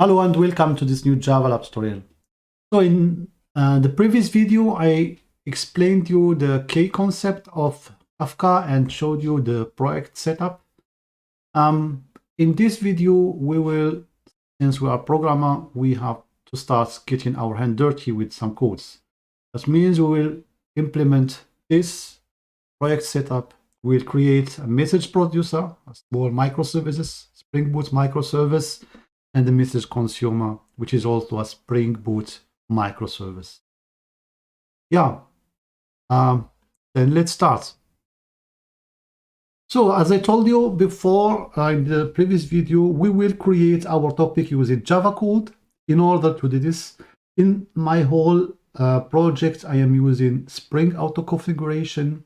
Hello and welcome to this new Java Lab tutorial. So in the previous video, I explained you the key concept of Kafka and showed you the project setup. In this video, we will, since we are programmer, we have to start getting our hand dirty with some codes. That means we will implement this project setup. We'll create a message producer, a small microservices, Spring Boot microservice, and the message consumer, which is also a Spring Boot microservice. Yeah, then let's start. So as I told you before in the previous video, we will create our topic using Java code. In order to do this, in my whole project, I am using Spring Auto Configuration.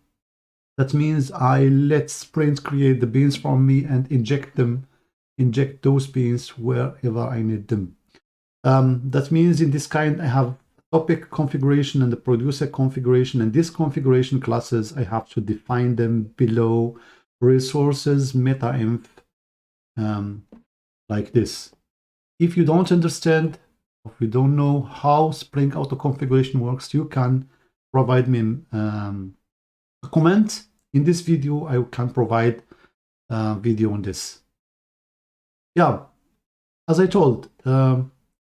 That means I let Spring create the beans from me and inject those beans wherever I need them. That means in this kind, I have topic configuration and the producer configuration, and this configuration classes, I have to define them below resources meta-inf like this. If you don't understand, or if you don't know how Spring Auto Configuration works, you can provide me a comment. In this video, I can provide a video on this. Yeah, as I told,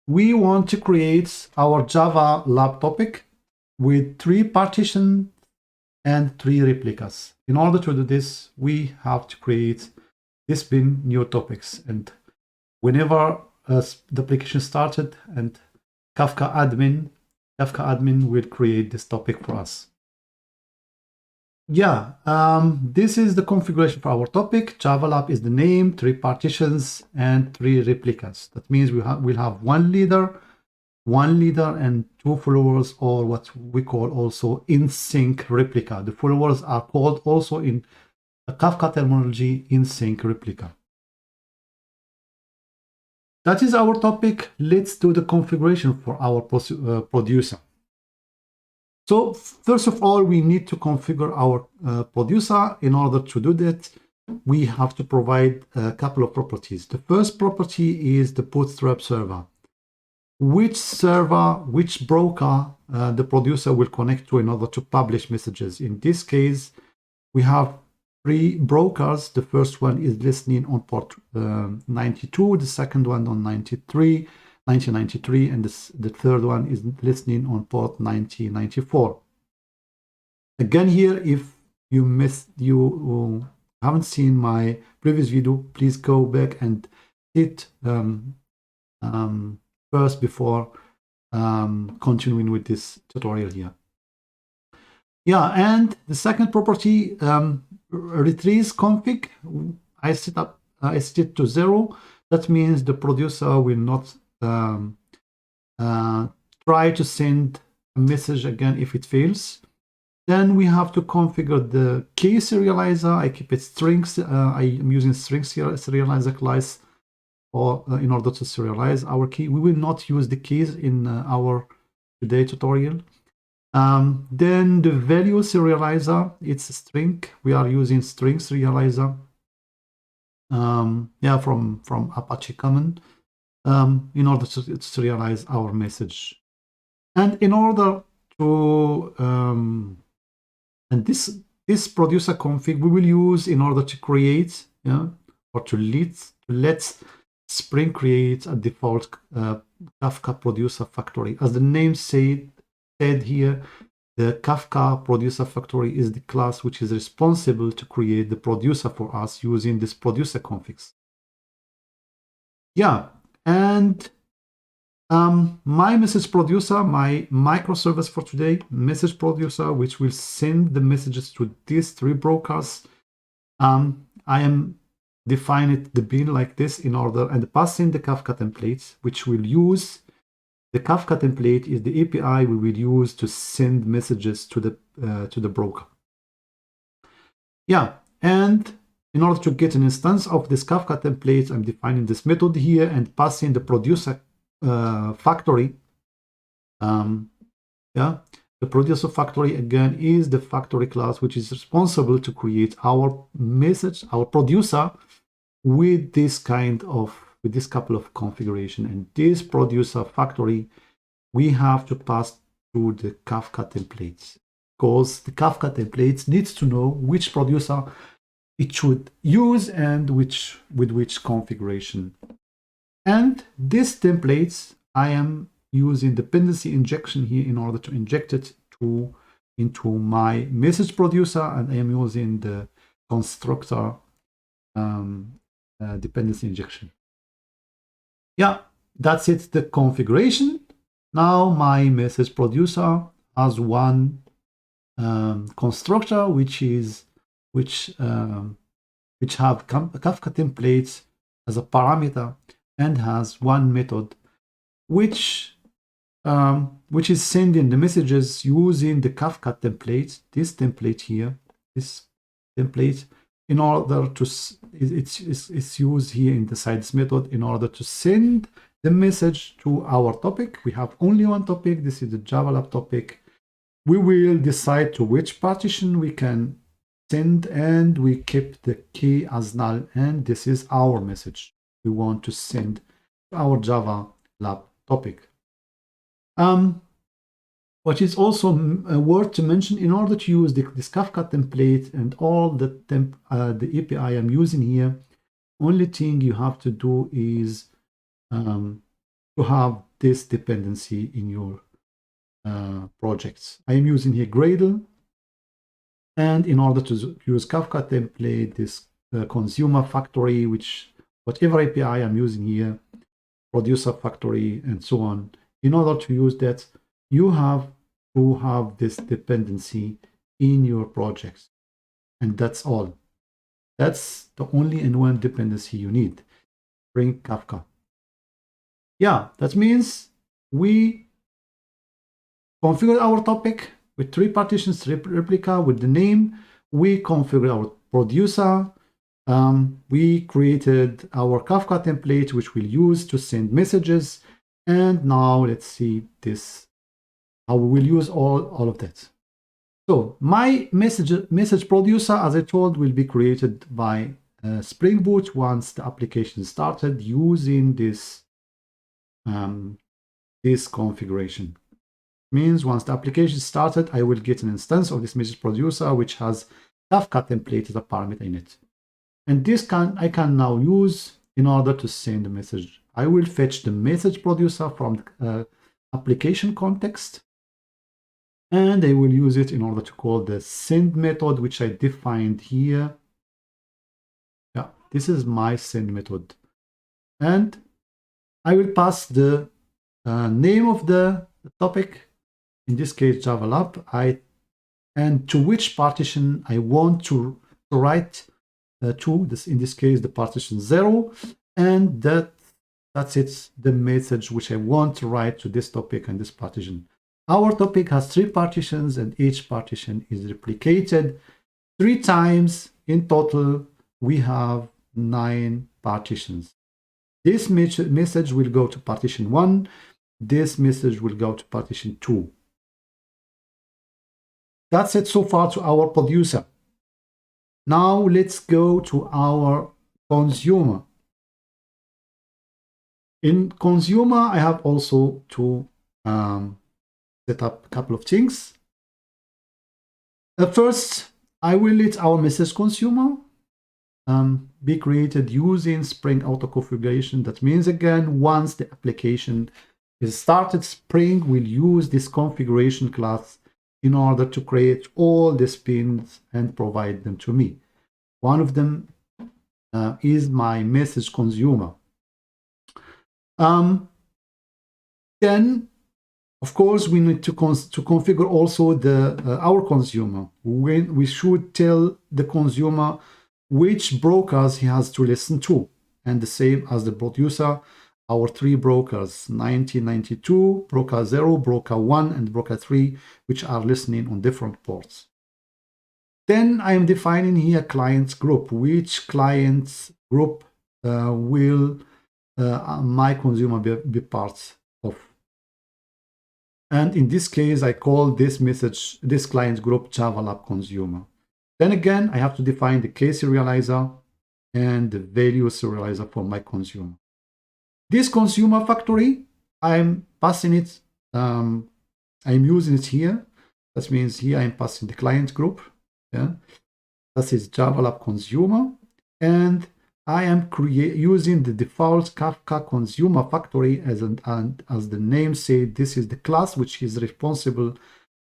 we want to create our Java lab topic with 3 partitions and 3 replicas. In order to do this, we have to create this bin new topics. And whenever the application started and Kafka admin will create this topic for us. Yeah, this is the configuration for our topic. Java Lab is the name, 3 partitions, and 3 replicas. That means we'll have one leader and 2 followers, or what we call also in-sync replica. The followers are called also in the Kafka terminology in-sync replica. That is our topic. Let's do the configuration for our producer. So first of all, we need to configure our producer. In order to do that, we have to provide a couple of properties. The first property is the bootstrap server. Which server, which broker the producer will connect to in order to publish messages. In this case, we have 3 brokers. The first one is listening on port 92, the second one on 1993, and the third one is listening on port 9094. Again, here, if you haven't seen my previous video, please go back and hit first before continuing with this tutorial here. Yeah, and the second property, retrieve config, I set it to 0. That means the producer will not try to send a message again if it fails. Then we have to configure the key serializer. I keep it strings. I am using string serializer class in order to serialize our key. We will not use the keys in our today tutorial. Then the value serializer, it's a string. We are using string serializer. Yeah, from Apache Common. In order to serialize our message. And in order to and this producer config we will use in order to create, or to let Spring create a default Kafka producer factory. As the name said here, the Kafka producer factory is the class which is responsible to create the producer for us using this producer configs. Yeah. And my message producer, my microservice for today, message producer, which will send the messages to these 3 brokers. I am defining the bin like this in order and passing the Kafka templates, which will use the Kafka template is the API we will use to send messages to the broker. Yeah, and in order to get an instance of this Kafka template, I'm defining this method here and passing the producer factory. Yeah, the producer factory again is the factory class which is responsible to create our message, our producer with this kind of with this couple of configuration. And this producer factory, we have to pass through the Kafka templates, because the Kafka templates needs to know which producer it should use and with which configuration. And these templates, I am using dependency injection here in order to inject it into my message producer, and I am using the constructor dependency injection. Yeah, that's it, the configuration. Now my message producer has one constructor which have Kafka templates as a parameter, and has one method which is sending the messages using the Kafka template, this template here, this template, in order to, it's used here in the sides method in order to send the message to our topic. We have only one topic. This is the Java Lab topic. We will decide to which partition we can send, and we keep the key as null, and this is our message we want to send to our Java Lab topic. What is also worth to mention, in order to use this Kafka template and all the API I'm using here, only thing you have to do is to have this dependency in your projects. I am using here Gradle, and in order to use Kafka template, this consumer factory, which whatever API I'm using here, producer factory, and so on, in order to use that, you have to have this dependency in your projects, and that's all. That's the only and one dependency you need. Bring Kafka. Yeah, that means we configure our topic with 3 partitions, replica with the name. We configure our producer. We created our Kafka template, which we'll use to send messages. And now let's see this, how we will use all of that. So my message producer, as I told, will be created by Spring Boot once the application started using this this configuration. Means once the application started, I will get an instance of this message producer which has Kafka template as a parameter in it, and this I can now use in order to send a message. I will fetch the message producer from the application context, and I will use it in order to call the send method, which I defined here. Yeah, this is my send method, and I will pass the name of the topic, in this case Java Lab, and to which partition I want to write to this, in this case the partition 0, and that's it, the message which I want to write to this topic and this partition. Our topic has 3 partitions, and each partition is replicated 3 times. In total, we have 9 partitions. This message will go to partition 1. This message will go to partition 2. That's it so far to our producer. Now let's go to our consumer. In consumer, I have also to set up a couple of things. First, I will let our message consumer be created using Spring Auto Configuration. That means, again, once the application is started, Spring will use this configuration class in order to create all the spins and provide them to me. One of them is my message consumer. Then, of course, we need to configure also our consumer. We should tell the consumer which brokers he has to listen to, and the same as the producer, our 3 brokers, 1992, broker 0, broker 1, and broker 3, which are listening on different ports. Then I am defining here clients group, which clients group will my consumer be part of. And in this case, I call this client group Java Lab consumer. Then again, I have to define the case serializer and the value serializer for my consumer. This consumer factory, I'm passing it, I'm using it here. That means here I'm passing the client group. Yeah, that is Java Lab consumer, and I am using the default Kafka consumer factory as the name said. This is the class which is responsible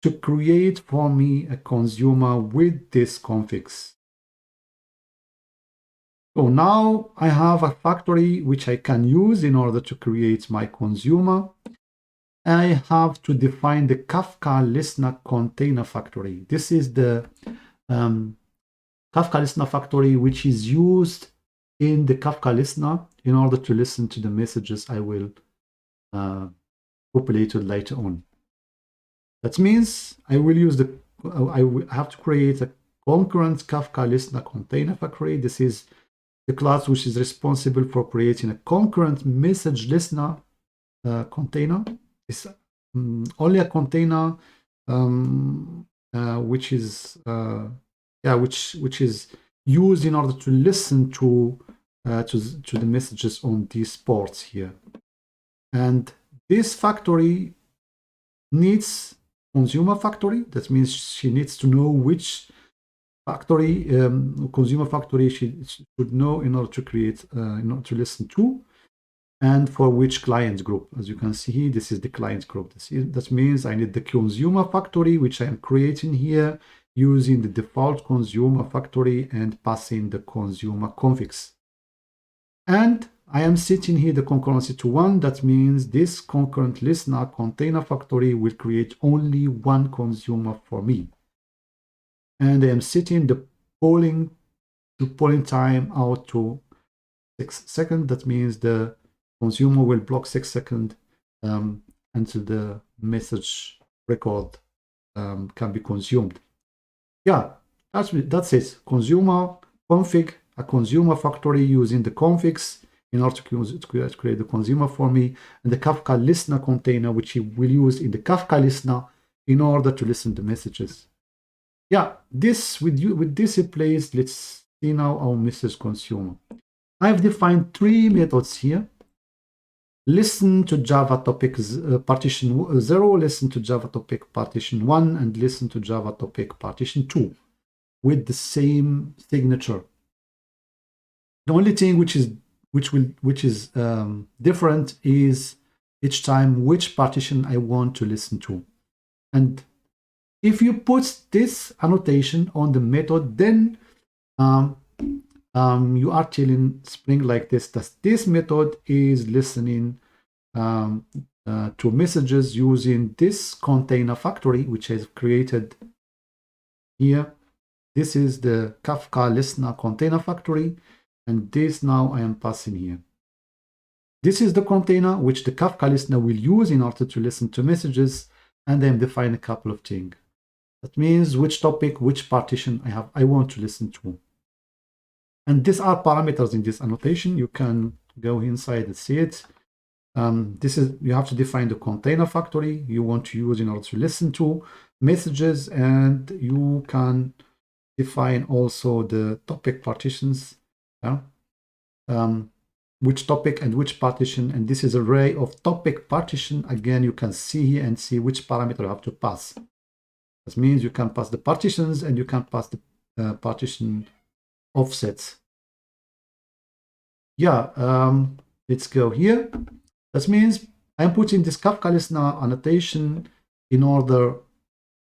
to create for me a consumer with this configs. So now I have a factory which I can use in order to create my consumer. I have to define the Kafka listener container factory. This is the Kafka listener factory which is used in the Kafka listener in order to listen to the messages I will populate later on. That means I will use I have to create a concurrent Kafka listener container factory. This is the class which is responsible for creating a concurrent message listener container. It's only a container which is which is used in order to listen to the messages on these ports here. And this factory needs consumer factory. That means she needs to know which factory, consumer factory she should know in order to create, in order to listen to, and for which client group. As you can see here, this is the client group. That means I need the consumer factory, which I am creating here using the default consumer factory and passing the consumer configs. And I am setting here the concurrency to 1. That means this concurrent listener container factory will create only one consumer for me. And I am setting the polling time out to 6 seconds. That means the consumer will block 6 seconds until the message record can be consumed. Yeah, that's it. Consumer config, a consumer factory using the configs in order to create the consumer for me, and the Kafka listener container, which we will use in the Kafka listener in order to listen to messages. Yeah, this with this in place, let's see now our message consumer. I've defined 3 methods here. Listen to Java topic partition 0, listen to Java topic partition 1, and listen to Java topic partition 2 with the same signature. The only thing which is different is each time which partition I want to listen to. And if you put this annotation on the method, then you are telling Spring like this, that this method is listening to messages using this container factory, which is created here. This is the Kafka listener container factory, and this now I am passing here. This is the container which the Kafka listener will use in order to listen to messages, and then define a couple of things. That means which topic, which partition I want to listen to. And these are parameters in this annotation. You can go inside and see it. You have to define the container factory you want to use in order to listen to messages, and you can define also the topic partitions. Which topic and which partition, and this is an array of topic partition. Again, you can see here and see which parameter you have to pass. This means you can pass the partitions and you can pass the partition offsets. Yeah, let's go here. That means I'm putting this Kafka listener annotation in order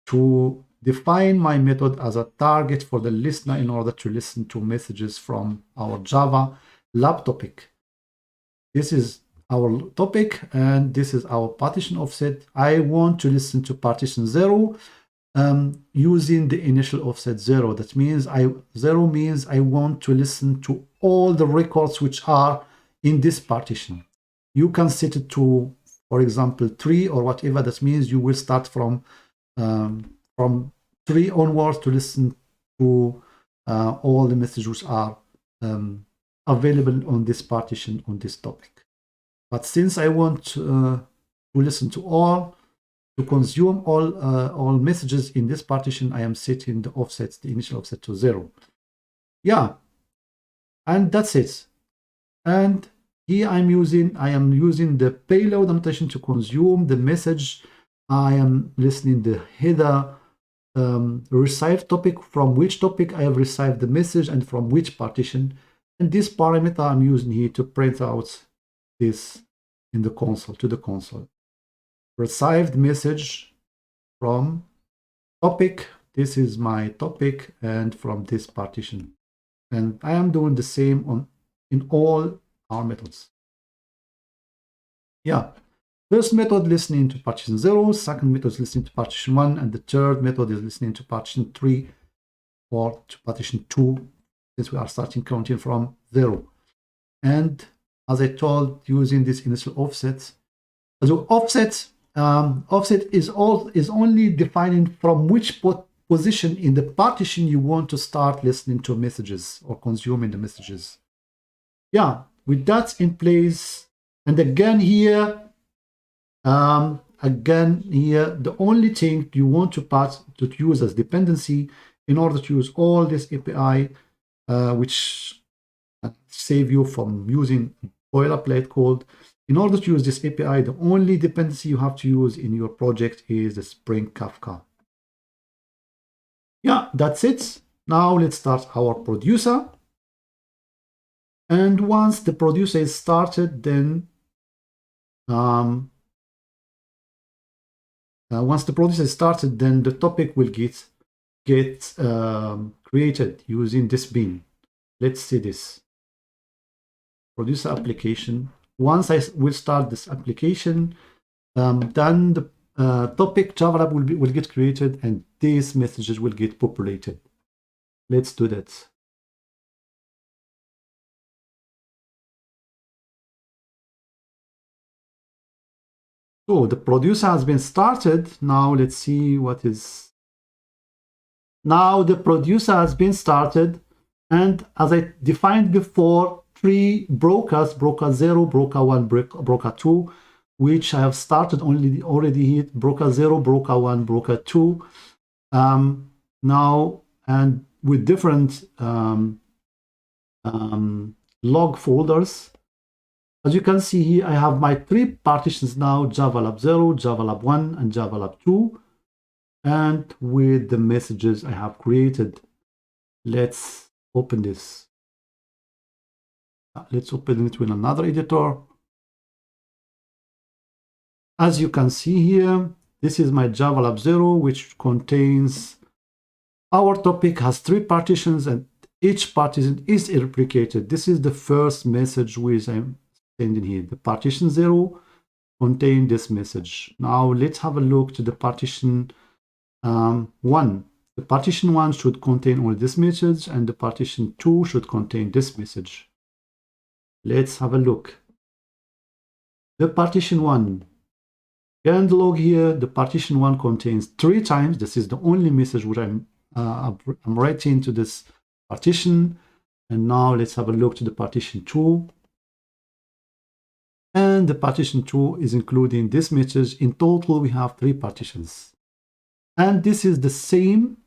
to define my method as a target for the listener in order to listen to messages from our Java lab topic. This is our topic, and this is our partition offset. I want to listen to partition 0 using the initial offset 0. That means 0 means I want to listen to all the records which are in this partition. You can set it to, for example, 3 or whatever. That means you will start from 3 onwards to listen to all the messages which are available on this partition on this topic. But since I want to listen to all, to consume all messages in this partition, I am setting the offsets, the initial offset to 0. Yeah, and that's it. And Here I am using the payload annotation to consume the message. I am listening the header received topic, from which topic I have received the message and from which partition. And this parameter I'm using here to print out this in the console, to the console. Received message from topic. This is my topic, and from this partition. And I am doing the same in all our methods. Yeah. First method listening to partition 0, second method is listening to partition 1, and the third method is listening to partition 3 or to partition 2, since we are starting counting from 0. And as I told, using this initial offset. So offset is only defining from which position in the partition you want to start listening to messages or consuming the messages. Yeah, with that in place, and again here, the only thing you want to use as dependency in order to use all this API, which save you from using boilerplate code. In order to use this API, the only dependency you have to use in your project is the Spring Kafka. Yeah, that's it. Now let's start our producer. And once the producer is started, then once the producer is started, then the topic will get created using this bin. Let's see this. Producer application. Once I will start this application, then the topic Java Lab will get created, and these messages will get populated. Let's do that. So the producer has been started. Now let's see what is. Now the producer has been started, and as I defined before, 3 brokers, broker 0, broker 1, broker 2, which I have started already here, broker 0, broker 1, broker 2. Now, and with different log folders. As you can see here, I have my 3 partitions now, Java Lab 0, Java Lab 1, and Java Lab 2. And with the messages I have created, let's open this. Let's open it with another editor. As you can see here, this is my Java Lab 0, which contains, our topic has 3 partitions, and each partition is replicated. This is the first message which I'm sending here. The partition 0 contains this message. Now let's have a look to the partition 1. The partition 1 should contain only this message, and the partition 2 should contain this message. Let's have a look. The partition 1. Again, the log here, the partition 1 contains 3 times. This is the only message which I'm writing to this partition. And now let's have a look to the partition 2. And the partition 2 is including this message. In total, we have 3 partitions. And this is the same,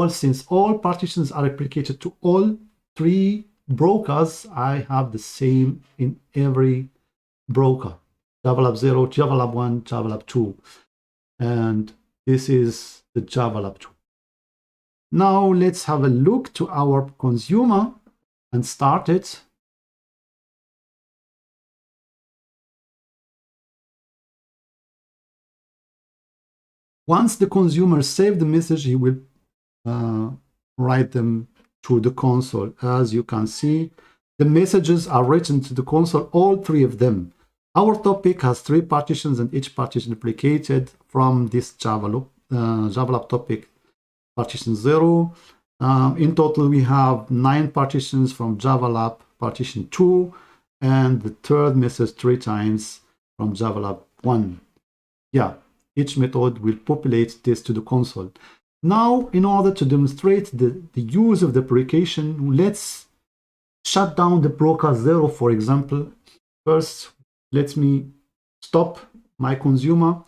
since all partitions are replicated to all 3 brokers, I have the same in every broker. Java Lab 0, Java Lab 1, Java Lab 2. And this is the Java Lab 2. Now let's have a look to our consumer and start it. Once the consumer saves the message, he will write them to the console. As you can see, the messages are written to the console, all 3 of them. Our topic has 3 partitions, and each partition replicated from this Java Lab topic partition 0. In total, we have 9 partitions from Java Lab partition 2, and the third message 3 times from Java Lab 1. Yeah, each method will populate this to the console. Now, in order to demonstrate the use of the application, let's shut down the broker 0, for example. First, let me stop my consumer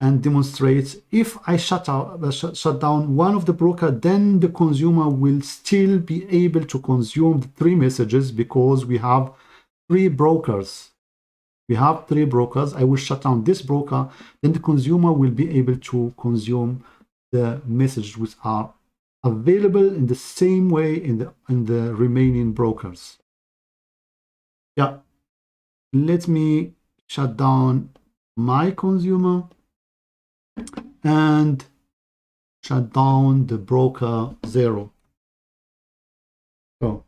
and demonstrate. If I shut down one of the broker, then the consumer will still be able to consume the 3 messages, because we have 3 brokers. We have 3 brokers. I will shut down this broker. Then the consumer will be able to consume the messages which are available in the same way in the remaining brokers. Yeah. Let me shut down my consumer and shut down the broker 0. So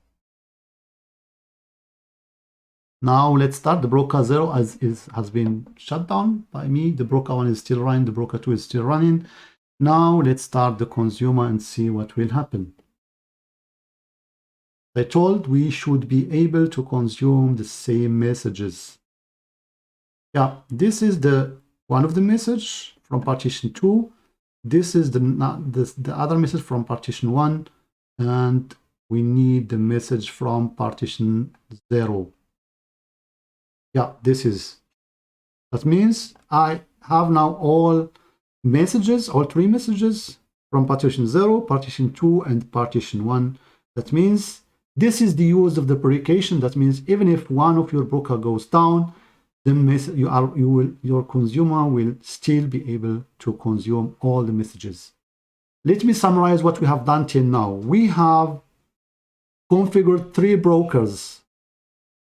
now let's start. The broker 0 has been shut down by me. The broker 1 is still running. The broker 2 is still running. Now let's start the consumer and see what will happen. I told we should be able to consume the same messages. Yeah, this is the one of the message from partition 2. This is the other message from partition 1, and we need the message from partition 0. Yeah, this is. That means I have now all messages, all 3 messages from partition 0, partition 2, and partition 1. That means this is the use of the predication. That means even if one of your broker goes down, your consumer will still be able to consume all the messages. Let me summarize what we have done till now. We have configured 3 brokers.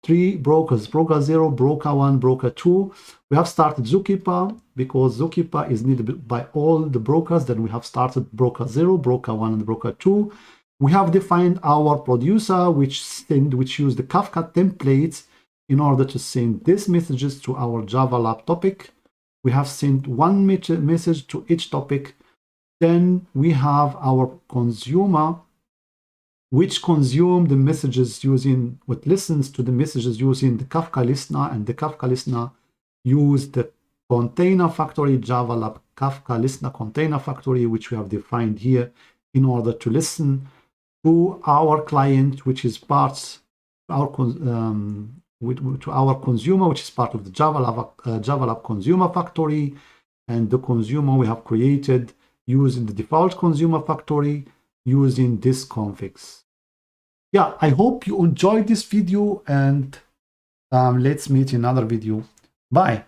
3 brokers, broker 0, broker 1, broker 2. We have started Zookeeper because Zookeeper is needed by all the brokers. Then we have started broker 0, broker 1, and broker 2. We have defined our producer, which use the Kafka templates in order to send these messages to our Java Lab topic. We have sent one message to each topic. Then we have our consumer, which consume the messages using, what listens to the messages using the Kafka listener, and the Kafka listener use the container factory, Java Lab Kafka listener container factory, which we have defined here in order to listen to our client, which is parts to our consumer, which is part of the Java Lab consumer factory, and the consumer we have created using the default consumer factory using this configs. Yeah, I hope you enjoyed this video, and let's meet in another video. Bye.